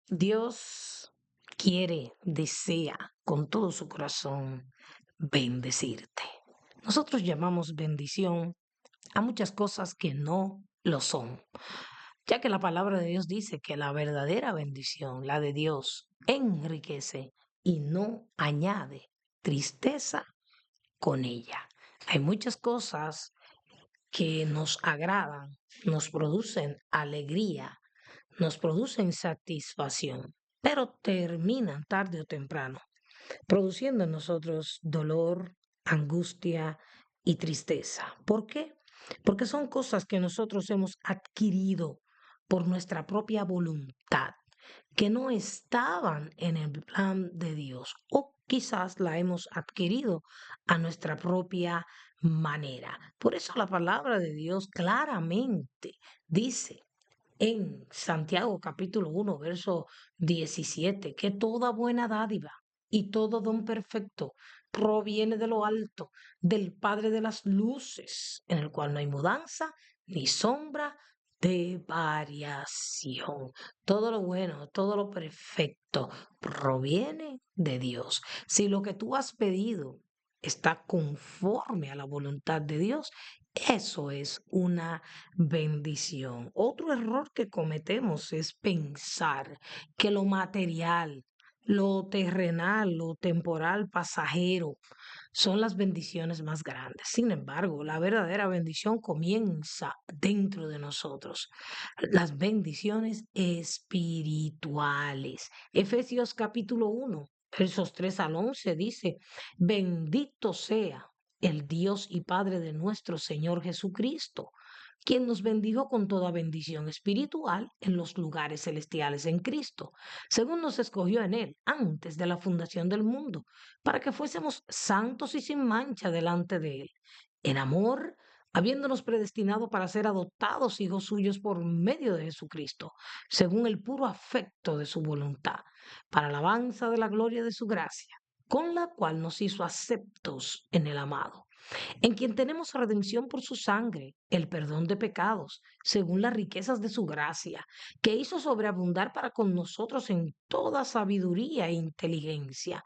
Dios quiere, desea con todo su corazón bendecirte. Nosotros llamamos bendición a muchas cosas que no lo son, ya que la palabra de Dios dice que la verdadera bendición, la de Dios, enriquece y no añade tristeza con ella. Hay muchas cosas que nos agradan, nos producen alegría, nos producen satisfacción, pero terminan tarde o temprano, produciendo en nosotros dolor, angustia y tristeza. ¿Por qué? Porque son cosas que nosotros hemos adquirido por nuestra propia voluntad, que no estaban en el plan de Dios o quizás la hemos adquirido a nuestra propia manera. Por eso la palabra de Dios claramente dice en Santiago capítulo 1 verso 17 que toda buena dádiva y todo don perfecto proviene de lo alto, del Padre de las luces, en el cual no hay mudanza ni sombra de variación. Todo lo bueno, todo lo perfecto proviene de Dios. Si lo que tú has pedido está conforme a la voluntad de Dios, eso es una bendición. Otro error que cometemos es pensar que lo material, lo terrenal, lo temporal, pasajero, son las bendiciones más grandes. Sin embargo, la verdadera bendición comienza dentro de nosotros. Las bendiciones espirituales. Efesios capítulo 1, versos 3 al 11 dice, bendito sea el Dios y Padre de nuestro Señor Jesucristo, quien nos bendijo con toda bendición espiritual en los lugares celestiales en Cristo, según nos escogió en Él antes de la fundación del mundo, para que fuésemos santos y sin mancha delante de Él, en amor, habiéndonos predestinado para ser adoptados hijos suyos por medio de Jesucristo, según el puro afecto de su voluntad, para alabanza de la gloria de su gracia, con la cual nos hizo aceptos en el amado, en quien tenemos redención por su sangre, el perdón de pecados, según las riquezas de su gracia, que hizo sobreabundar para con nosotros en toda sabiduría e inteligencia,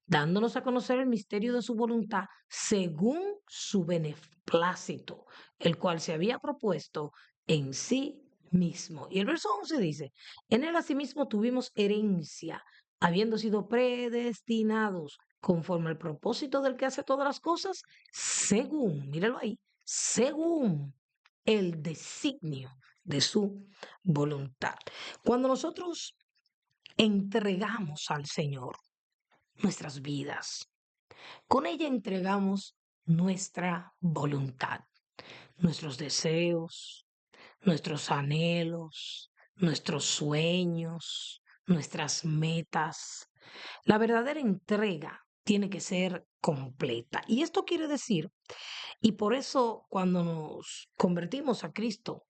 dándonos a conocer el misterio de su voluntad, según su beneplácito, el cual se había propuesto en sí mismo. Y el verso 11 dice, en él asimismo tuvimos herencia, habiendo sido predestinados conforme al propósito del que hace todas las cosas, según, míralo ahí, según el designio de su voluntad. Cuando nosotros entregamos al Señor nuestras vidas, con ella entregamos nuestra voluntad, nuestros deseos, nuestros anhelos, nuestros sueños, nuestras metas. La verdadera entrega tiene que ser completa. Y esto quiere decir, y por eso cuando nos convertimos a Cristo,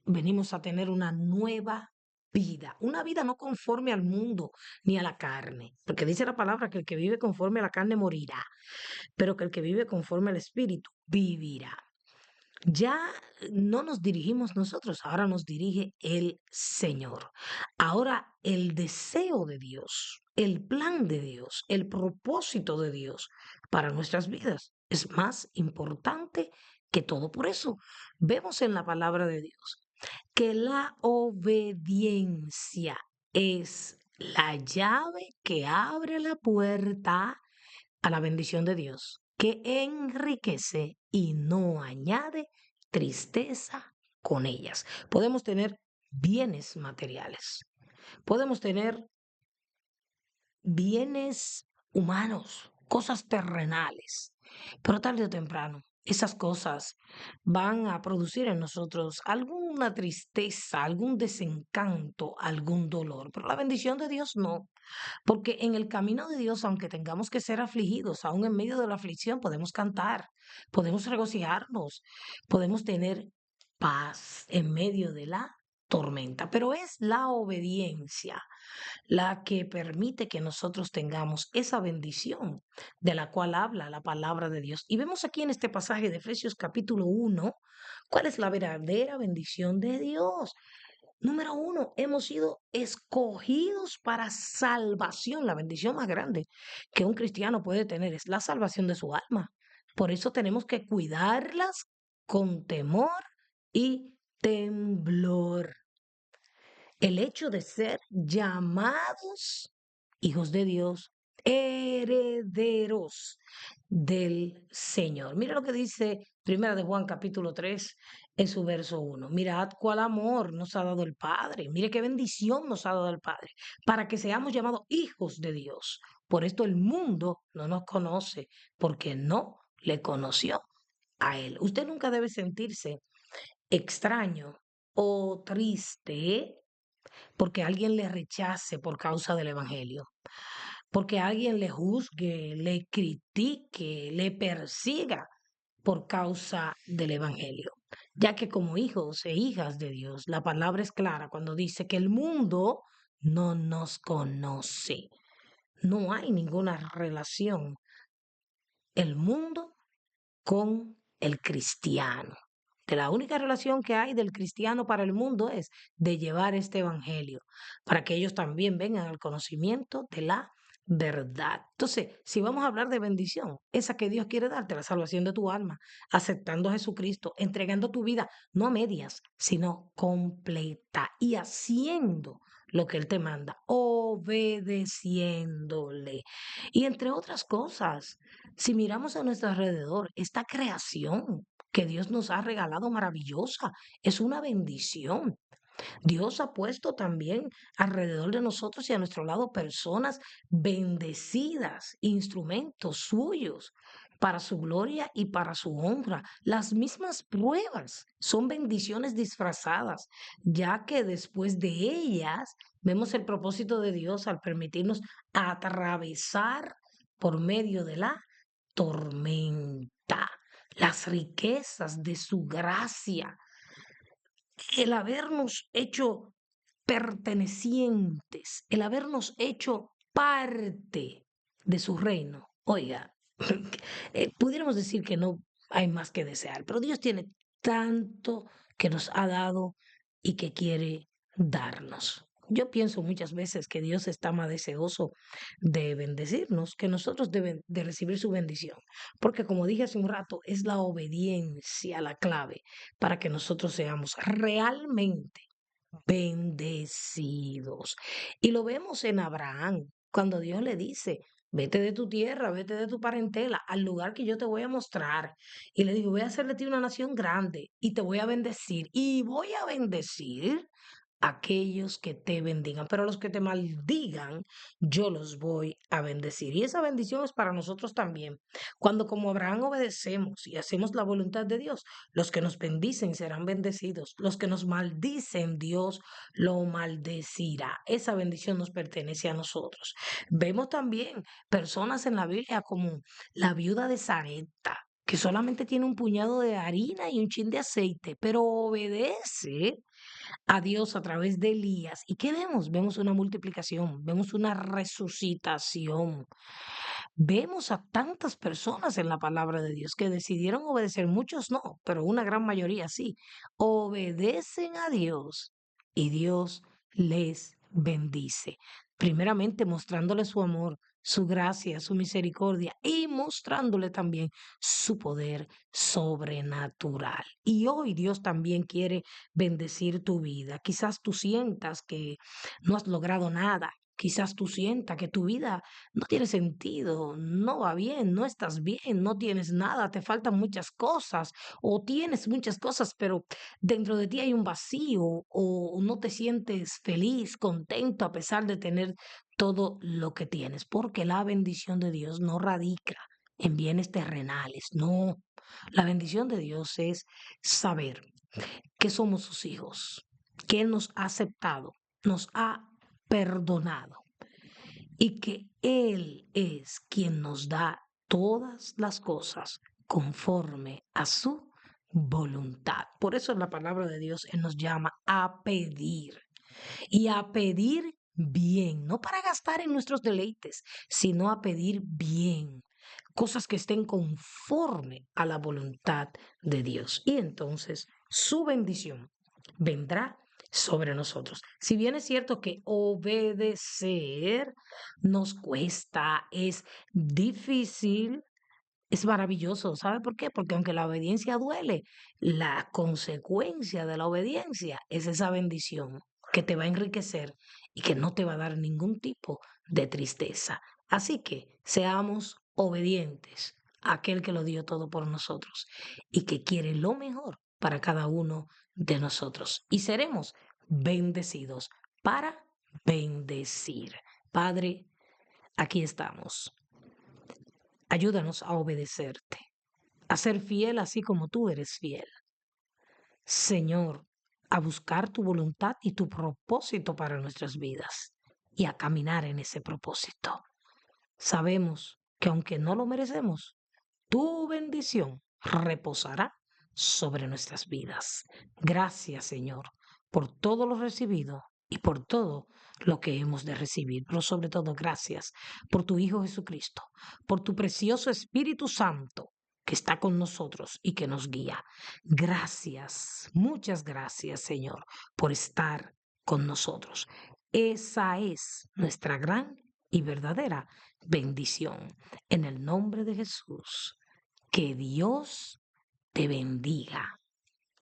venimos a tener una vida no conforme al mundo ni a la carne, porque dice la palabra que el que vive conforme a la carne morirá, pero que el que vive conforme al Espíritu vivirá. Ya no nos dirigimos nosotros, ahora nos dirige el Señor. Ahora el deseo de Dios, el plan de Dios, el propósito de Dios para nuestras vidas es más importante que todo. Por eso vemos en la palabra de Dios que la obediencia es la llave que abre la puerta a la bendición de Dios, que enriquece y no añade tristeza con ellas. Podemos tener bienes materiales, podemos tener bienes humanos, cosas terrenales, pero tarde o temprano esas cosas van a producir en nosotros alguna tristeza, algún desencanto, algún dolor, pero la bendición de Dios no. Porque en el camino de Dios, aunque tengamos que ser afligidos, aún en medio de la aflicción, podemos cantar, podemos regocijarnos, podemos tener paz en medio de la tormenta. Pero es la obediencia la que permite que nosotros tengamos esa bendición de la cual habla la palabra de Dios. Y vemos aquí en este pasaje de Efesios capítulo 1 cuál es la verdadera bendición de Dios. Número uno, hemos sido escogidos para salvación. La bendición más grande que un cristiano puede tener es la salvación de su alma. Por eso tenemos que cuidarlas con temor y temblor. El hecho de ser llamados hijos de Dios, herederos del Señor. Mira lo que dice Primera de Juan capítulo 3 en su verso 1. Mirad cuál amor nos ha dado el Padre. Mire qué bendición nos ha dado el Padre para que seamos llamados hijos de Dios. Por esto el mundo no nos conoce porque no le conoció a Él. Usted nunca debe sentirse extraño o triste porque alguien le rechace por causa del Evangelio, porque alguien le juzgue, le critique, le persiga por causa del Evangelio. Ya que como hijos e hijas de Dios, la palabra es clara cuando dice que el mundo no nos conoce. No hay ninguna relación el mundo con el cristiano. De la única relación que hay del cristiano para el mundo es de llevar este evangelio, para que ellos también vengan al conocimiento de la verdad. Entonces, si vamos a hablar de bendición, esa que Dios quiere darte, la salvación de tu alma, aceptando a Jesucristo, entregando tu vida, no a medias, sino completa y haciendo lo que Él te manda, obedeciéndole. Y entre otras cosas, si miramos a nuestro alrededor, esta creación que Dios nos ha regalado maravillosa, es una bendición. Dios ha puesto también alrededor de nosotros y a nuestro lado personas bendecidas, instrumentos suyos para su gloria y para su honra. Las mismas pruebas son bendiciones disfrazadas, ya que después de ellas vemos el propósito de Dios al permitirnos atravesar por medio de la tormenta, las riquezas de su gracia, el habernos hecho pertenecientes, el habernos hecho parte de su reino. Oiga, pudiéramos decir que no hay más que desear, pero Dios tiene tanto que nos ha dado y que quiere darnos. Yo pienso muchas veces que Dios está más deseoso de bendecirnos que nosotros de recibir su bendición, porque como dije hace un rato, es la obediencia la clave para que nosotros seamos realmente bendecidos. Y lo vemos en Abraham, cuando Dios le dice, vete de tu tierra, vete de tu parentela, al lugar que yo te voy a mostrar. Y le digo, voy a hacer de ti una nación grande y te voy a bendecir. Y voy a bendecir aquellos que te bendigan, pero los que te maldigan, yo los voy a bendecir. Y esa bendición es para nosotros también. Cuando como Abraham obedecemos y hacemos la voluntad de Dios, los que nos bendicen serán bendecidos. Los que nos maldicen, Dios lo maldecirá. Esa bendición nos pertenece a nosotros. Vemos también personas en la Biblia como la viuda de Sarepta, que solamente tiene un puñado de harina y un chin de aceite, pero obedece a Dios a través de Elías. ¿Y qué vemos? Vemos una multiplicación, vemos una resucitación. Vemos a tantas personas en la palabra de Dios que decidieron obedecer, muchos no, pero una gran mayoría sí. Obedecen a Dios y Dios les bendice. Primeramente mostrándole su amor, su gracia, su misericordia y mostrándole también su poder sobrenatural. Y hoy Dios también quiere bendecir tu vida. Quizás tú sientas que no has logrado nada. Quizás tú sientas que tu vida no tiene sentido, no va bien, no estás bien, no tienes nada, te faltan muchas cosas o tienes muchas cosas, pero dentro de ti hay un vacío o no te sientes feliz, contento a pesar de tener todo lo que tienes, porque la bendición de Dios no radica en bienes terrenales, no. La bendición de Dios es saber que somos sus hijos, que Él nos ha aceptado, nos ha perdonado y que Él es quien nos da todas las cosas conforme a su voluntad. Por eso en la palabra de Dios Él nos llama a pedir y a pedir bien, no para gastar en nuestros deleites, sino a pedir bien, cosas que estén conforme a la voluntad de Dios. Y entonces su bendición vendrá sobre nosotros. Si bien es cierto que obedecer nos cuesta, es difícil, es maravilloso. ¿Sabe por qué? Porque aunque la obediencia duele, la consecuencia de la obediencia es esa bendición que te va a enriquecer y que no te va a dar ningún tipo de tristeza. Así que seamos obedientes a aquel que lo dio todo por nosotros y que quiere lo mejor para cada uno de nosotros. Y seremos bendecidos para bendecir. Padre, aquí estamos. Ayúdanos a obedecerte, a ser fiel así como tú eres fiel. Señor, a buscar tu voluntad y tu propósito para nuestras vidas y a caminar en ese propósito. Sabemos que aunque no lo merecemos, tu bendición reposará sobre nuestras vidas. Gracias, Señor, por todo lo recibido y por todo lo que hemos de recibir, pero sobre todo gracias por tu Hijo Jesucristo, por tu precioso Espíritu Santo que está con nosotros y que nos guía. Gracias, muchas gracias, Señor, por estar con nosotros. Esa es nuestra gran y verdadera bendición. En el nombre de Jesús, que Dios te bendiga.